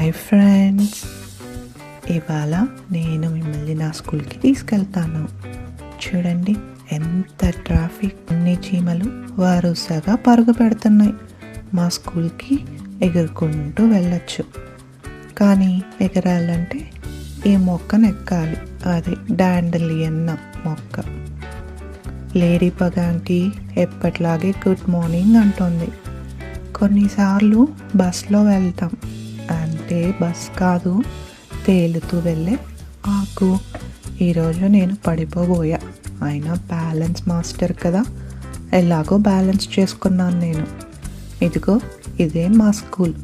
Hi friends, ఇవాళ నేను మిమ్మల్ని నా స్కూల్కి తీసుకెళ్తాను. చూడండి ఎంత ట్రాఫిక్, అన్ని చీమలు వరుసగా పరుగు పెడుతున్నాయి. మా స్కూల్కి ఎగురుకుంటూ వెళ్ళొచ్చు, కానీ ఎగరాలంటే ఈ మొక్కను ఎక్కాలి. అది డాండలియన్ మొక్క. లేడీ పగాంకి ఎప్పట్లాగే గుడ్ మార్నింగ్ అంటుంది. కొన్నిసార్లు బస్లో వెళ్తాం, అంటే బస్ కాదు, తేలుతూ వెళ్ళే ఆకు. ఈరోజు నేను పడిపోబోయా, అయినా బ్యాలెన్స్ మాస్టర్ కదా, ఎలాగో బ్యాలెన్స్ చేసుకున్నాను నేను. ఇదిగో ఇదే మా స్కూల్.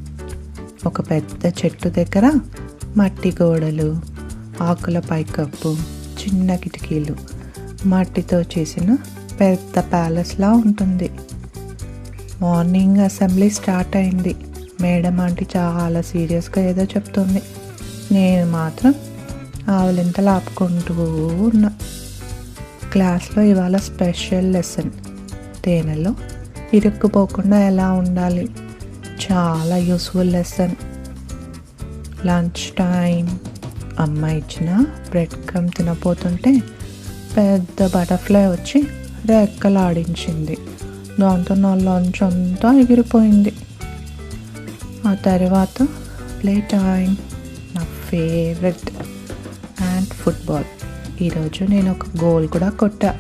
ఒక పెద్ద చెట్టు దగ్గర మట్టి గోడలు, ఆకుల పైకప్పు, చిన్న కిటికీలు, మట్టితో చేసిన పెద్ద ప్యాలెస్లా ఉంటుంది. మార్నింగ్ అసెంబ్లీ స్టార్ట్ అయింది. మేడం ఆంటీ చాలా సీరియస్గా ఏదో చెప్తుంది. నేను మాత్రం ఆవలింతలు ఆపుకుంటూ ఉన్నా. క్లాస్లో ఇవాళ స్పెషల్ లెసన్, తేనెలో ఇరుక్కుపోకుండా ఎలా ఉండాలి. చాలా యూస్ఫుల్ లెసన్. Lunch time. అమ్మ ఇచ్చిన బ్రెడ్ క్రమ్ తినపోతుంటే పెద్ద బటర్ఫ్లై వచ్చి రెక్కలాడించింది. దాంతో నా లంచ్ అంతా ఎగిరిపోయింది. ఆ తర్వాత ప్లే టైం, నా ఫేవరెట్, అండ్ ఫుట్బాల్. ఈరోజు నేను ఒక గోల్ కూడా కొట్టా.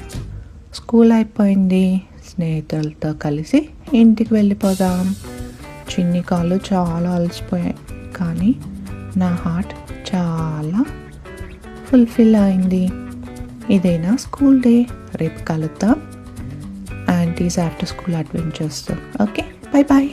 స్కూల్ అయిపోయింది, స్నేహితులతో కలిసి ఇంటికి వెళ్ళిపోదాం. చిన్ని కాళ్ళు చాలా అలసిపోయాయి, కానీ నా హార్ట్ చాలా ఫుల్ఫిల్ అయింది. ఇదేనా స్కూల్ డే. రేపు కలుద్దాం ఆంటీస్ ఆఫ్టర్ స్కూల్ అడ్వెంచర్స్తో. Okay, bye bye.